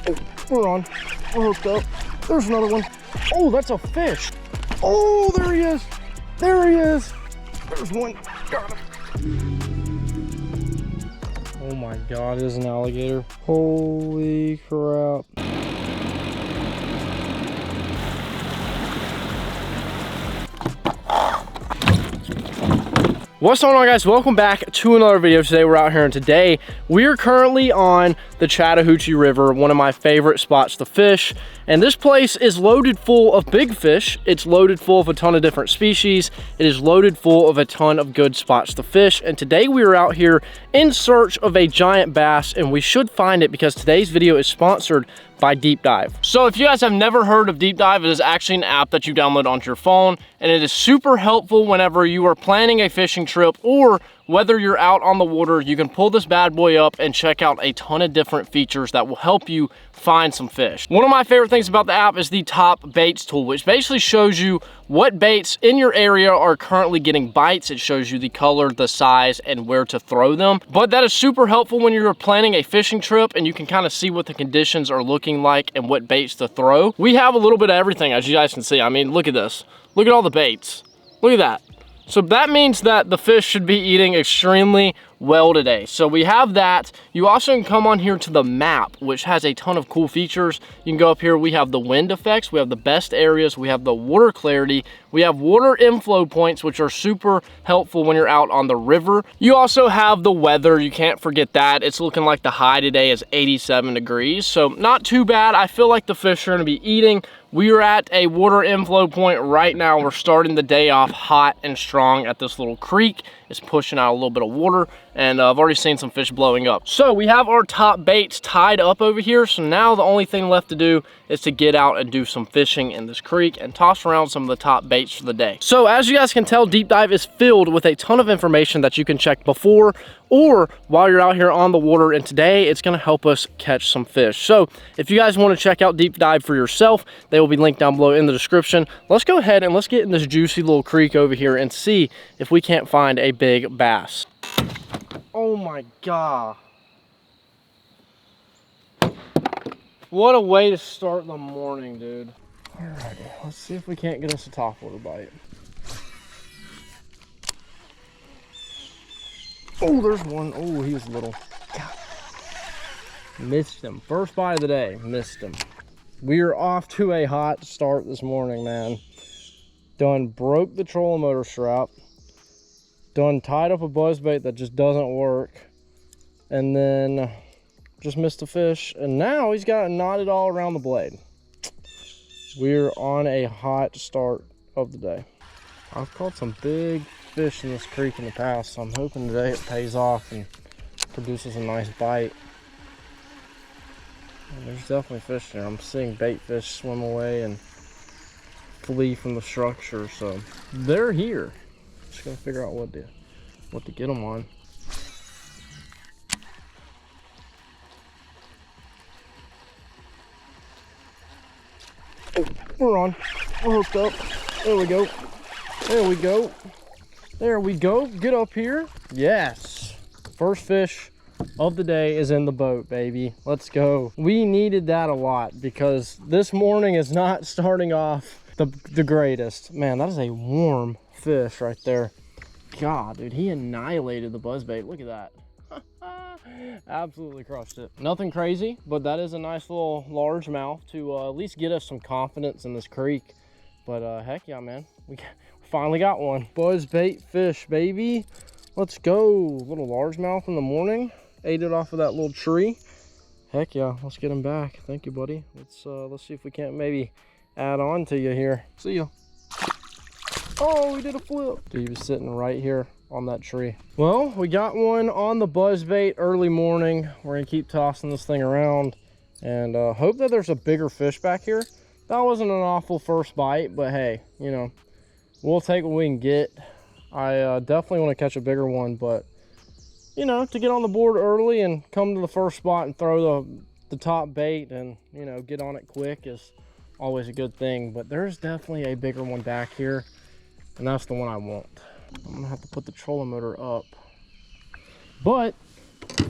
Oh, we're on. We're hooked up. There's another one. Oh, that's a fish. Oh, there he is. There he is. There's one. Got him. Oh my God, it is an alligator. Holy crap. What's going on, guys? Welcome back to another video. Today we're out here, and today we are currently on the Chattahoochee River, one of my favorite spots to fish. And this place is loaded full of big fish. It's loaded full of a ton of different species. It is loaded full of a ton of good spots to fish. And today we are out here in search of a giant bass, and we should find it because today's video is sponsored by Deep Dive. So if you guys have never heard of Deep Dive, it is actually an app that you download onto your phone, and it is super helpful whenever you are planning a fishing trip or whether you're out on the water. You can pull this bad boy up and check out a ton of different features that will help you find some fish. One of my favorite things about the app is the top baits tool, which basically shows you what baits in your area are currently getting bites. It shows you the color, the size, and where to throw them. But that is super helpful when you're planning a fishing trip and you can kind of see what the conditions are looking like and what baits to throw. We have a little bit of everything, as you guys can see. I mean, look at this. Look at all the baits. Look at that. So that means that the fish should be eating extremely well today. So we have that. You also can come on here to the map, which has a ton of cool features. You can go up here. We have the wind effects. We have the best areas. We have the water clarity. We have water inflow points, which are super helpful when you're out on the river. You also have the weather. You can't forget that. It's looking like the high today is 87 degrees. So not too bad. I feel like the fish are going to be eating. We are at a water inflow point right now. We're starting the day off hot and strong at this little creek. It's pushing out a little bit of water, and I've already seen some fish blowing up. So we have our top baits tied up over here. So now the only thing left to do is to get out and do some fishing in this creek and toss around some of the top baits for the day. So as you guys can tell, Deep Dive is filled with a ton of information that you can check before or while you're out here on the water, and today it's going to help us catch some fish. So if you guys want to check out Deep Dive for yourself, they will be linked down below in the description. Let's go ahead and let's get in this juicy little creek over here and see if we can't find a big bass. Oh my God. What a way to start the morning, dude. Alrighty, let's see if we can't get us a topwater bite. Oh, there's one. Oh, he was little. God. Missed him. First bite of the day. Missed him. We are off to a hot start this morning, man. Done broke the trolling motor strap. Done tied up a buzzbait that just doesn't work. And then just missed a fish. And now he's got it knotted all around the blade. We're on a hot start of the day. I've caught some big fish in this creek in the past, so I'm hoping today it pays off and produces a nice bite. And there's definitely fish there. I'm seeing bait fish swim away and flee from the structure, so they're here. Just gotta figure out what to get them on. Oh, we're on. We're hooked up. There we go. There we go. There we go. Get up here. Yes. First fish of the day is in the boat, baby. Let's go. We needed that a lot because this morning is not starting off the greatest. Man, that is a warm fish right there. God, dude, he annihilated the buzzbait. Look at that. Absolutely crushed it. Nothing crazy, but that is a nice little largemouth to at least get us some confidence in this creek. But heck yeah, man. We finally got one. Buzzbait fish, baby. Let's go. Little largemouth in the morning. Ate it off of that little tree. Heck yeah, let's get him back. Thank you, buddy. Let's see if we can't maybe add on to you here. See ya. Oh, we did a flip. Dude, he was sitting right here on that tree. Well, we got one on the buzzbait early morning. We're gonna keep tossing this thing around and hope that there's a bigger fish back here. That wasn't an awful first bite, but hey, you know, we'll take what we can get. I definitely want to catch a bigger one, but you know, to get on the board early and come to the first spot and throw the top bait and, you know, get on it quick is always a good thing. But there's definitely a bigger one back here, and that's the one I want. I'm gonna have to put the trolling motor up, but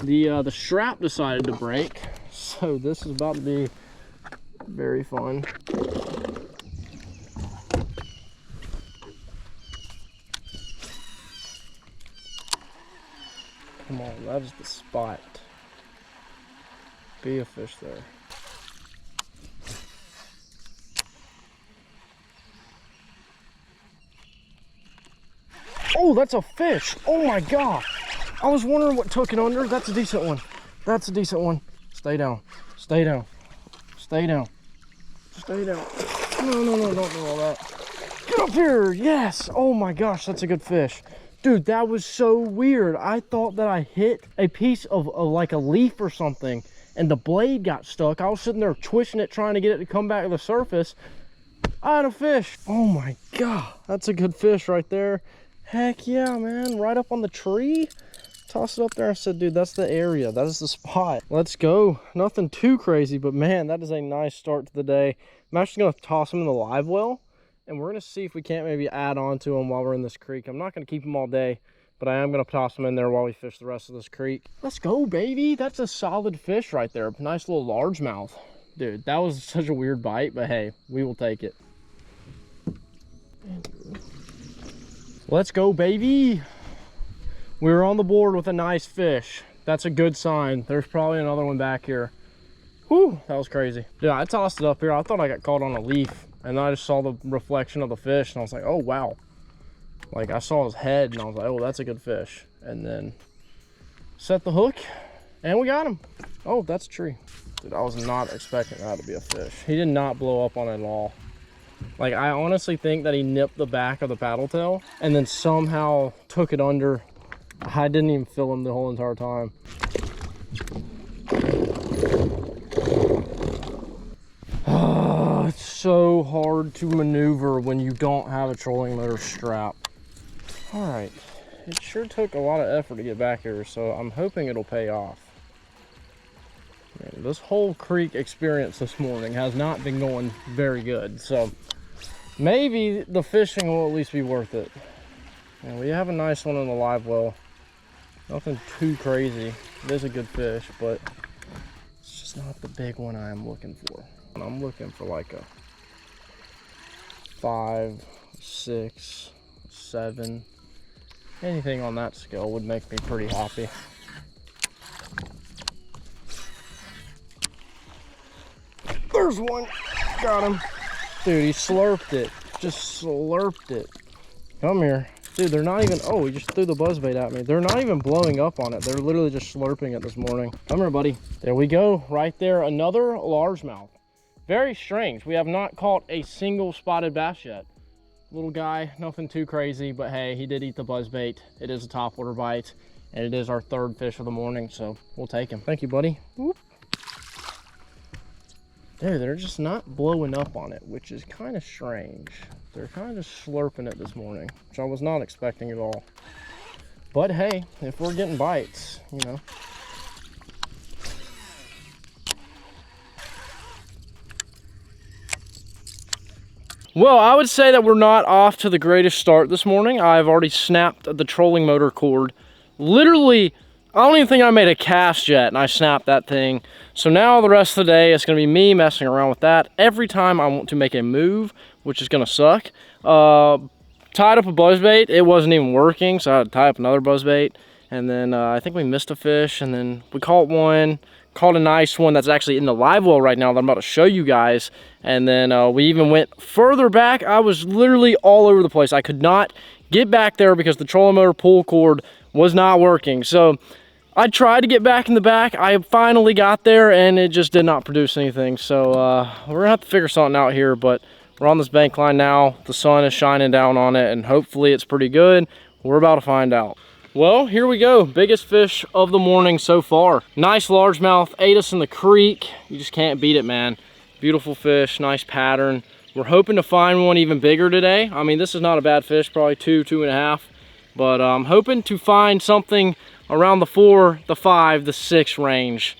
the strap decided to break, So this is about to be very fun. Come on, that is the spot. Be a fish there. Oh, that's a fish. Oh my God. I was wondering what took it under. That's a decent one. That's a decent one. Stay down. Stay down. Stay down. Stay down. No, don't do all that. Get up here. Yes. Oh my gosh, that's a good fish. Dude, that was so weird. I thought that I hit a piece of like a leaf or something and the blade got stuck. I was sitting there twitching it, trying to get it to come back to the surface. I had a fish. Oh my God, that's a good fish right there. Heck yeah, man. Right up on the tree. Toss it up there. I said, dude, that's the area. That is the spot. Let's go. Nothing too crazy, but man, that is a nice start to the day. I'm actually going to toss him in the live well, and we're going to see if we can't maybe add on to him while we're in this creek. I'm not going to keep him all day, but I am going to toss him in there while we fish the rest of this creek. Let's go, baby. That's a solid fish right there. Nice little largemouth. Dude, that was such a weird bite, but hey, we will take it. Let's go, baby. We were on the board with a nice fish. That's a good sign. There's probably another one back here. Whew, that was crazy. Yeah, I tossed it up here. I thought I got caught on a leaf, and then I just saw the reflection of the fish, and I was like, oh, wow. Like, I saw his head, and I was like, oh, that's a good fish. And then set the hook, and we got him. Oh, that's a tree. Dude, I was not expecting that to be a fish. He did not blow up on it at all. Like, I honestly think that he nipped the back of the paddle tail and then somehow took it under. I didn't even feel him the whole entire time. It's so hard to maneuver when you don't have a trolling motor strap. All right, it sure took a lot of effort to get back here, so I'm hoping it'll pay off. Man, this whole creek experience this morning has not been going very good, so maybe the fishing will at least be worth it. And we have a nice one in the live well. Nothing too crazy. It is a good fish, but it's just not the big one I am looking for. I'm looking for like a 5, 6, 7. Anything on that scale would make me pretty happy. There's one. Got him. Dude, he slurped it. Just slurped it. Come here. Dude, they're not even, oh, he just threw the buzzbait at me. They're not even blowing up on it. They're literally just slurping it this morning. Come here, buddy. There we go. Right there, another largemouth. Very strange. We have not caught a single spotted bass yet. Little guy, nothing too crazy, but hey, he did eat the buzzbait. It is a topwater bite, and it is our third fish of the morning, so we'll take him. Thank you, buddy. Whoop. Dude, they're just not blowing up on it, which is kind of strange. They're kind of slurping it this morning, which I was not expecting at all. But hey, if we're getting bites, you know. Well, I would say that we're not off to the greatest start this morning. I've already snapped the trolling motor cord. Literally, I don't even think I made a cast yet, and I snapped that thing. So now the rest of the day, it's going to be me messing around with that. Every time I want to make a move, which is going to suck. Tied up a buzzbait. It wasn't even working, so I had to tie up another buzzbait. And then I think we missed a fish, and then we caught one. Caught a nice one that's actually in the live well right now that I'm about to show you guys. And then we even went further back. I was literally all over the place. I could not get back there because the trolling motor pull cord was not working. So I tried to get back in the back. I finally got there, and it just did not produce anything. So we're gonna have to figure something out here, but we're on this bank line now. The sun is shining down on it, and hopefully it's pretty good. We're about to find out. Well, here we go. Biggest fish of the morning so far. Nice largemouth, ate us in the creek. You just can't beat it, man. Beautiful fish, nice pattern. We're hoping to find one even bigger today. I mean, this is not a bad fish, probably 2, 2.5. But I'm hoping to find something around the 4, the 5, the 6 range.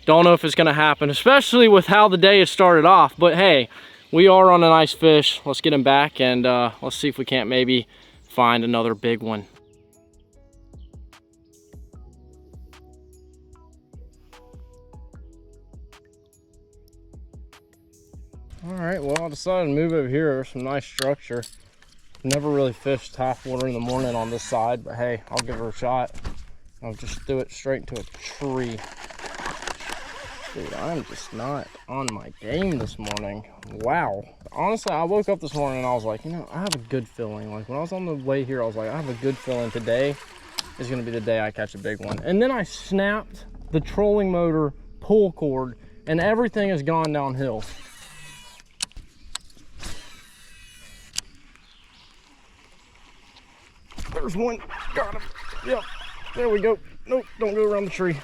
Don't know if it's gonna happen, especially with how the day has started off. But hey, we are on a nice fish. Let's get him back, and let's see if we can't maybe find another big one. All right, well, I decided to move over here. There's some nice structure. Never really fished topwater in the morning on this side, but hey, I'll give her a shot. I'll just throw it straight into a tree. Dude, I'm just not on my game this morning. Wow. Honestly, I woke up this morning and I was like, you know, I have a good feeling. Like when I was on the way here, I was like, I have a good feeling today is gonna be the day I catch a big one. And then I snapped the trolling motor pull cord and everything has gone downhill. There's one, got him. Yep, there we go. Nope, don't go around the tree.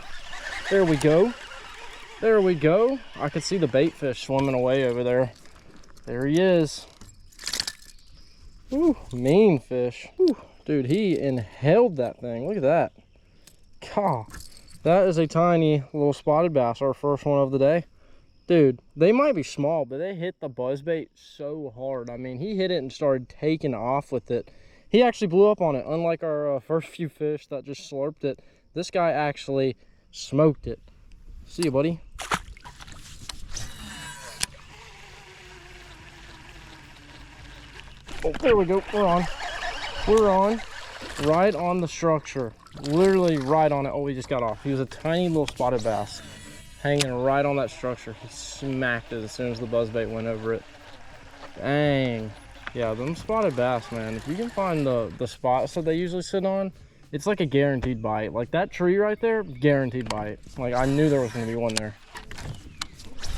There we go. There we go. I could see the bait fish swimming away over there. There he is. Ooh, mean fish. Ooh, dude, he inhaled that thing. Look at that. God, that is a tiny little spotted bass, our first one of the day. Dude, they might be small, but they hit the buzzbait so hard. I mean, he hit it and started taking off with it. He actually blew up on it. Unlike our first few fish that just slurped it, this guy actually smoked it. See you, buddy. Oh, there we go. We're on. We're on. Right on the structure. Literally right on it. Oh, he just got off. He was a tiny little spotted bass hanging right on that structure. He smacked it as soon as the buzzbait went over it. Dang. Yeah, them spotted bass, man. If you can find the spots that they usually sit on, it's like a guaranteed bite. Like that tree right there, guaranteed bite. Like I knew there was going to be one there.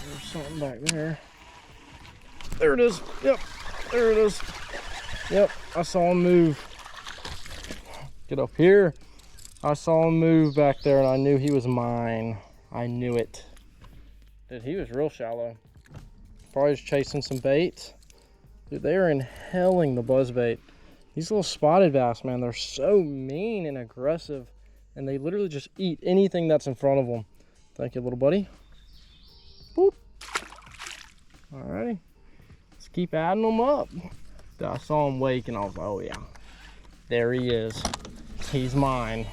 There's something back there. There it is. Yep. There it is. Yep. I saw him move. Get up here. I saw him move back there and I knew he was mine. I knew it. Dude, he was real shallow. Probably just chasing some bait. Dude, they are inhaling the buzzbait. These little spotted bass, man, they're so mean and aggressive, and they literally just eat anything that's in front of them. Thank you, little buddy. Boop. Alrighty, let's keep adding them up. Dude, I saw him wake, and I was like, oh yeah, there he is. He's mine.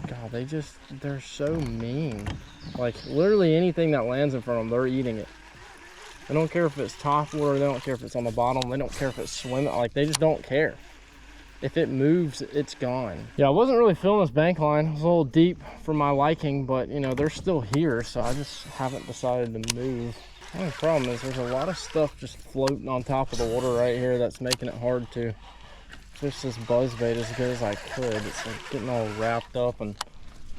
God, they're so mean. Like, literally anything that lands in front of them, they're eating it. They don't care if it's top water, they don't care if it's on the bottom, they don't care if it's swimming, like they just don't care. If it moves, it's gone. Yeah, I wasn't really feeling this bank line. It was a little deep for my liking, but you know, they're still here, so I just haven't decided to move. The only problem is there's a lot of stuff just floating on top of the water right here that's making it hard to fish this buzzbait as good as I could. It's like getting all wrapped up and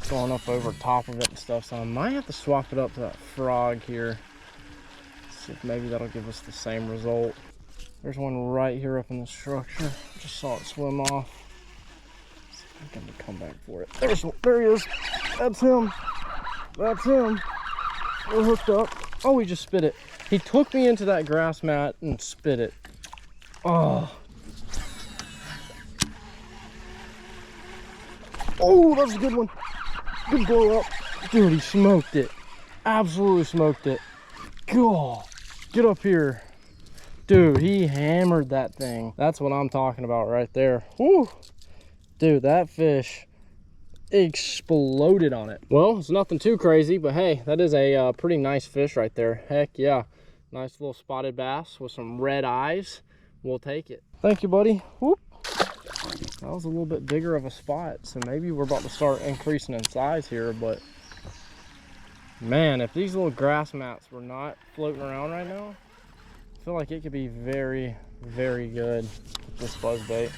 going up over top of it and stuff, so I might have to swap it up to that frog here. If maybe that'll give us the same result. There's one right here up in the structure. Just saw it swim off. See if I can come back for it. There he is. That's him. That's him. We're hooked up. Oh, he just spit it. He took me into that grass mat and spit it. Oh. Oh, that's a good one. Good blow up. Dude, he smoked it. Absolutely smoked it. God. Get up here. Dude, he hammered that thing. That's what I'm talking about right there. Woo. Dude, that fish exploded on it. Well, it's nothing too crazy, but hey, that is a pretty nice fish right there. Heck yeah. Nice little spotted bass with some red eyes. We'll take it. Thank you, buddy. Whoop. That was a little bit bigger of a spot, so maybe we're about to start increasing in size here, but man, if these little grass mats were not floating around right now, I feel like it could be very, very good with this buzzbait.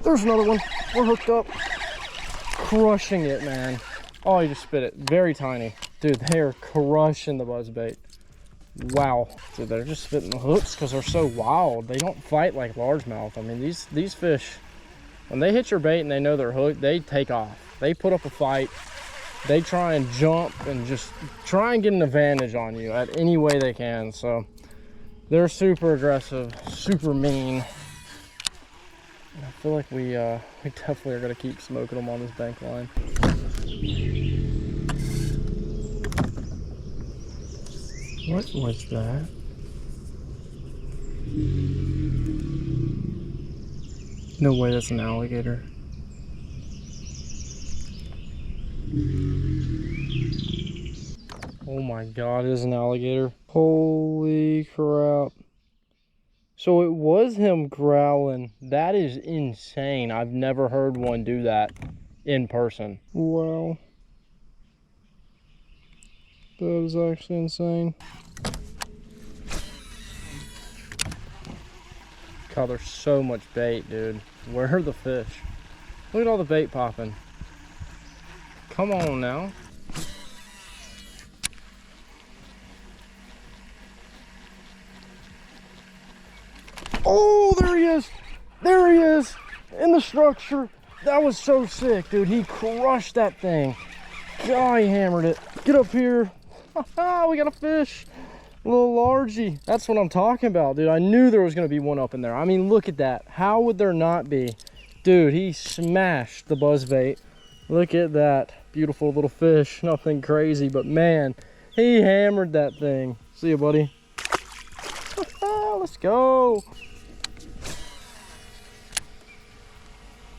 There's another one. We're hooked up. Crushing it, man. Oh, he just spit it. Very tiny. Dude, they are crushing the buzzbait. Wow. Dude, they're just spitting the hooks because they're so wild. They don't fight like largemouth. I mean, these fish, when they hit your bait and they know they're hooked, they take off. They put up a fight. They try and jump and just try and get an advantage on you at any way they can. So they're super aggressive, super mean. And I feel like we definitely are gonna keep smoking them on this bank line. What was that? No way, that's an alligator. Oh my God, it is an alligator. Holy crap. So it was him growling. That is insane. I've never heard one do that in person. Wow. That is actually insane. God, there's so much bait, dude. Where are the fish? Look at all the bait popping. Come on now. Oh, there he is. There he is in the structure. That was so sick, dude. He crushed that thing. God, he hammered it. Get up here. We got a fish. A little largy. That's what I'm talking about, dude. I knew there was going to be one up in there. I mean, look at that. How would there not be? Dude, he smashed the buzzbait. Look at that. Beautiful little fish. Nothing crazy, but man, he hammered that thing. See you, buddy. Let's go.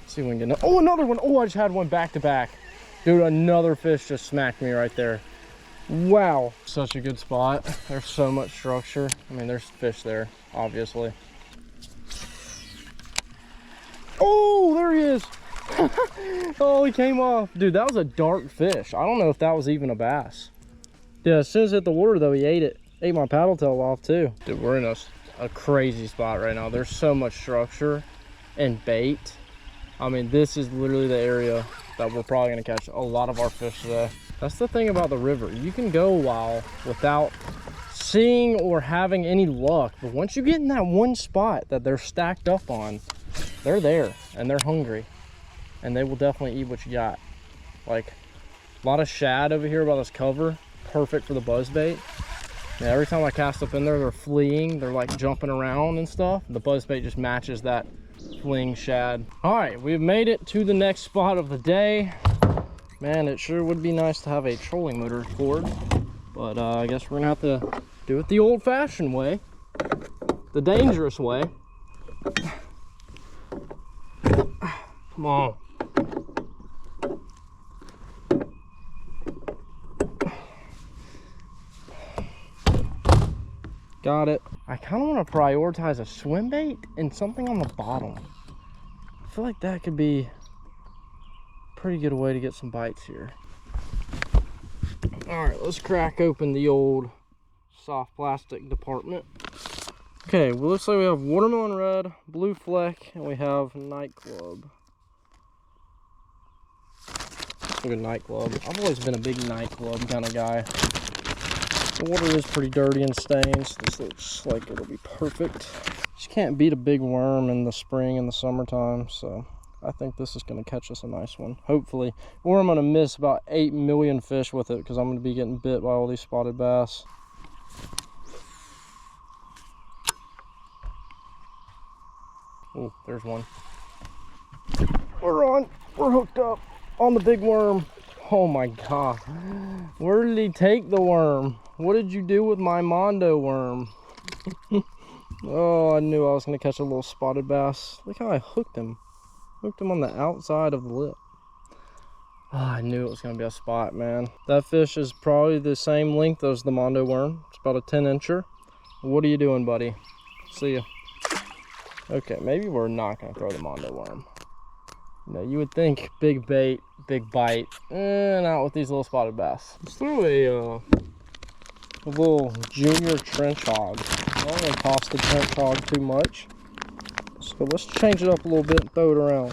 See if we can get oh, another one. Oh, I just had one back to back. Dude, another fish just smacked me right there. Wow, such a good spot. There's so much structure. I mean, there's fish there, obviously. Oh, there he is. Oh, he came off. Dude, that was a dark fish. I don't know if that was even a bass. Yeah, as soon as it hit the water though, he ate it. Ate my paddle tail off too. Dude, we're in a crazy spot right now. There's so much structure and bait. I mean, this is literally the area that we're probably gonna catch a lot of our fish today. That's the thing about the river. You can go a while without seeing or having any luck, but once you get in that one spot that they're stacked up on, they're there and they're hungry and they will definitely eat what you got. Like a lot of shad over here by this cover, perfect for the buzzbait. Yeah, every time I cast up in there, they're fleeing, they're like jumping around and stuff. The buzzbait just matches that fleeing shad. All right, we've made it to the next spot of the day. Man, it sure would be nice to have a trolling motor cord, but I guess we're gonna have to do it the old-fashioned way, the dangerous way. Come on. Got it. I kind of want to prioritize a swim bait and something on the bottom. I feel like that could be a pretty good way to get some bites here. All right, let's crack open the old soft plastic department. Okay, well, looks like we have watermelon red, blue fleck, and we have nightclub. Look at nightclub. I've always been a big nightclub kind of guy. The water is pretty dirty and stained, so this looks like it'll be perfect. Just can't beat a big worm in the spring and the summertime, so I think this is going to catch us a nice one, hopefully. Or I'm going to miss about 8 million fish with it because I'm going to be getting bit by all these spotted bass. Oh, there's one. We're on. We're hooked up on the big worm. Oh my God. Where did he take the worm? What did you do with my Mondo worm? Oh, I knew I was going to catch a little spotted bass. Look how I hooked him. Hooked him on the outside of the lip. Oh, I knew it was going to be a spot, man. That fish is probably the same length as the Mondo worm. It's about a 10-incher. What are you doing, buddy? See ya. Okay, maybe we're not going to throw the Mondo worm. You know, you would think big bait, big bite. Not with these little spotted bass. Let's throw a little junior trench hog. I don't want to toss the trench hog too much. So let's change it up a little bit and throw it around.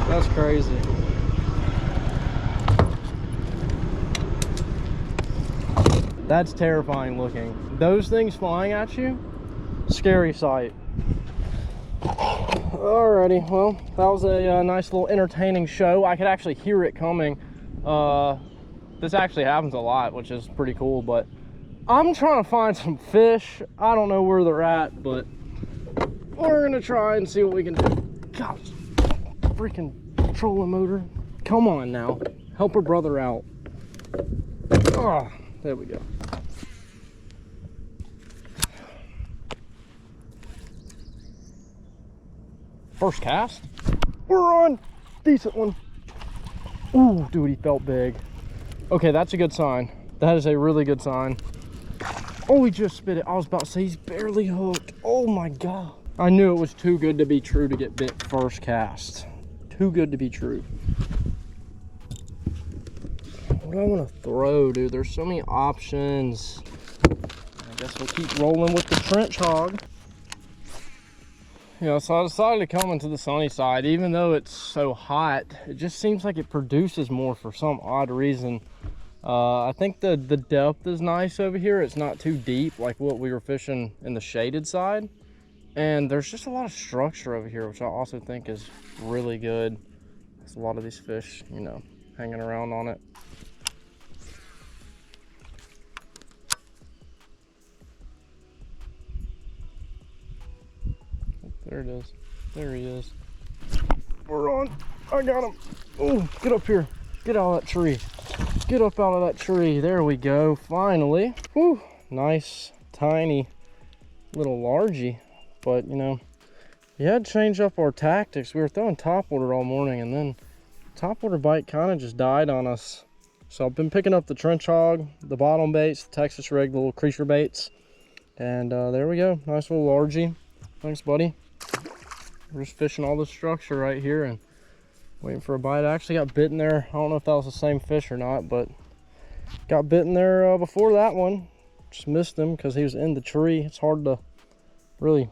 That's crazy. That's terrifying looking. Those things flying at you, scary sight. Alrighty, well, that was a nice little entertaining show. I could actually hear it coming. This actually happens a lot, which is pretty cool, but I'm trying to find some fish. I don't know where they're at, but we're gonna try and see what we can do. God, freaking trolling motor. Come on now, help her brother out. Oh, There we go. First cast. We're on. Decent one. Ooh, dude, he felt big. Okay, that's a good sign. That is a really good sign. Oh, he just spit it. I was about to say he's barely hooked. Oh my God. I knew it was too good to be true to get bit first cast. Too good to be true. What do I want to throw, dude? There's so many options. I guess we'll keep rolling with the trench hog. You know, so I decided to come into the sunny side. Even though it's so hot, it just seems like it produces more for some odd reason. I think the depth is nice over here. It's not too deep like what we were fishing in the shaded side. And there's just a lot of structure over here, which I also think is really good. There's a lot of these fish, you know, hanging around on it. There it is. There he is. We're on. I got him. Oh, get up here. Get out of that tree. Get up out of that tree. There we go. Finally. Whew. Nice, tiny little largie. But, you know, we had to change up our tactics. We were throwing topwater all morning, and then topwater bite kind of just died on us. So I've been picking up the trench hog, the bottom baits, the Texas rig, the little creature baits. And there we go. Nice little largie. Thanks, buddy. We're just fishing all the structure right here and waiting for a bite. I actually got bitten there. I don't know if that was the same fish or not, but got bitten there before that one. Just missed him because he was in the tree. It's hard to really,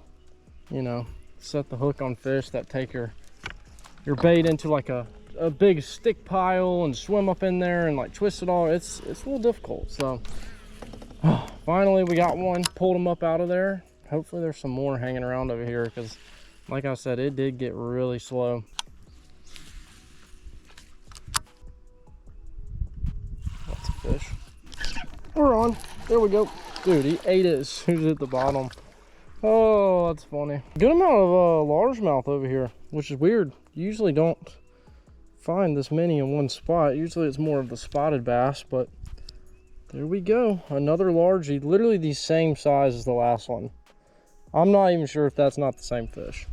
you know, set the hook on fish that take your bait into like a big stick pile and swim up in there and like twist it all. It's a little difficult. So finally we got one, pulled him up out of there. Hopefully there's some more hanging around over here because, like I said, it did get really slow. Lots of fish. We're on. There we go. Dude, he ate it as soon as it hit the bottom. Oh, that's funny. Good amount of largemouth over here, which is weird. You usually don't find this many in one spot. Usually it's more of the spotted bass, but there we go. Another largie, literally the same size as the last one. I'm not even sure if that's not the same fish.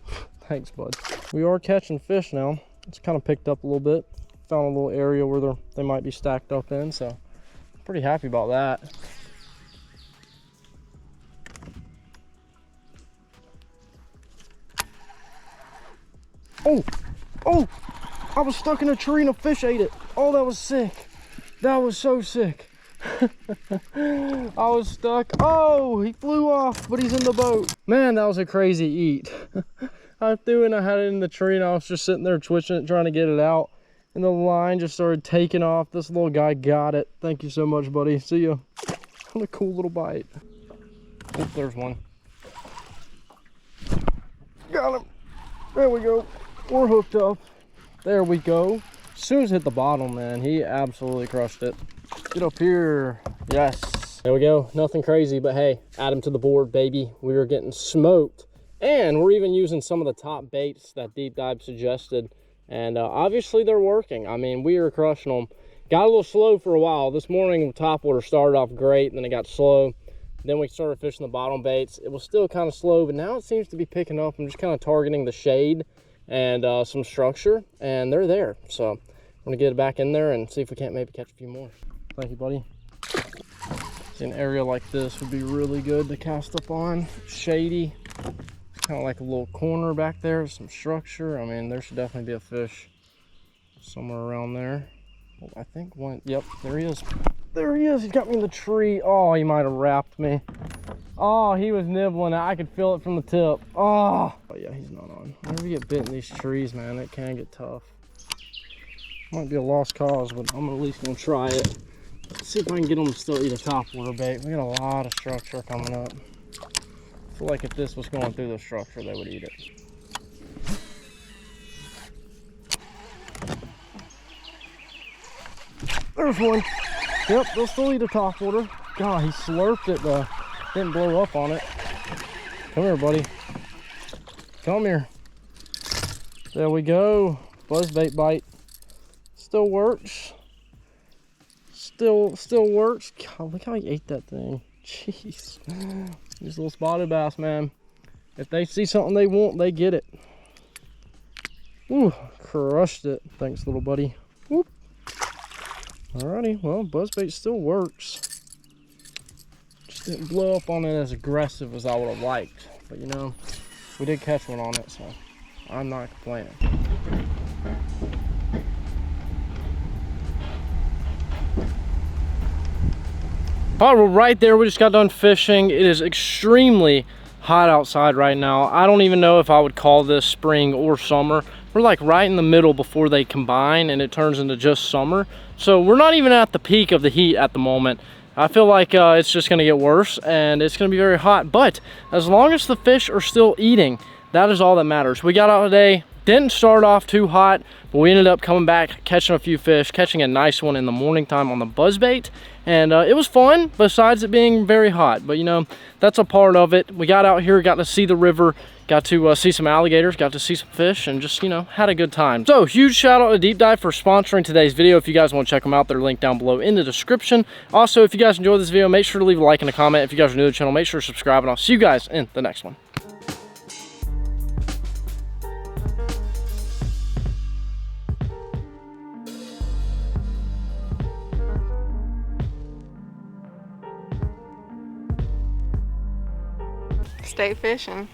Thanks, bud. We are catching fish now. It's kind of picked up a little bit. Found a little area where they might be stacked up in, so I'm pretty happy about that. Oh, I was stuck in a tree and a fish ate it. Oh, that was sick. That was so sick. I was stuck. Oh, he flew off, but he's in the boat. Man, that was a crazy eat. I threw it and I had it in the tree and I was just sitting there twitching it, trying to get it out. And the line just started taking off. This little guy got it. Thank you so much, buddy. See ya. What a cool little bite. Oh, there's one. Got him. There we go. We're hooked up. There we go. As soon as it hit the bottom, man, he absolutely crushed it. Get up here. Yes. There we go. Nothing crazy, but hey, add him to the board, baby. We are getting smoked. And we're even using some of the top baits that Deep Dive suggested. And obviously they're working. I mean, we are crushing them. Got a little slow for a while. This morning, topwater started off great, and then it got slow. Then we started fishing the bottom baits. It was still kind of slow, but now it seems to be picking up. I'm just kind of targeting the shade and some structure, and they're there. So I'm gonna get it back in there and see if we can't maybe catch a few more. Thank you, buddy. See, an area like this would be really good to cast up on. Shady, kind of like a little corner back there, some structure. I mean, there should definitely be a fish somewhere around there. Well, I think one, yep, there he is. There he is. He's got me in the tree. Oh, he might have wrapped me. Oh, he was nibbling. I could feel it from the tip. Oh yeah, he's not on. Whenever you get bit in these trees, man, it can get tough. Might be a lost cause, but I'm at least gonna try it. Let's see if I can get them to still eat a topwater bait. We got a lot of structure coming up. I feel like if this was going through the structure, they would eat it. There's one. Yep, they'll still eat a topwater. God, he slurped it though. Didn't blow up on it. Come here, buddy. Come here. There we go. Buzzbait bite. Still works. still works. God, look how he ate that thing. Jeez. These little spotted bass, man. If they see something they want, they get it. Ooh, crushed it. Thanks, little buddy. Whoop. Alrighty, well, buzzbait still works. Just didn't blow up on it as aggressive as I would have liked. But you know, we did catch one on it, so I'm not complaining. All right, well, right there, we just got done fishing. It is extremely hot outside right now. I don't even know if I would call this spring or summer. We're like right in the middle before they combine and it turns into just summer. So we're not even at the peak of the heat at the moment. I feel like it's just gonna get worse and it's gonna be very hot. But as long as the fish are still eating, that is all that matters. We got out today, didn't start off too hot, but we ended up coming back, catching a few fish, catching a nice one in the morning time on the buzzbait. And it was fun, besides it being very hot. But you know, that's a part of it. We got out here, got to see the river, got to see some alligators, got to see some fish, and just, you know, had a good time. So, huge shout out to Deep Dive for sponsoring today's video. If you guys want to check them out, they're linked down below in the description. Also, if you guys enjoyed this video, make sure to leave a like and a comment. If you guys are new to the channel, make sure to subscribe, and I'll see you guys in the next one. Stay fishing.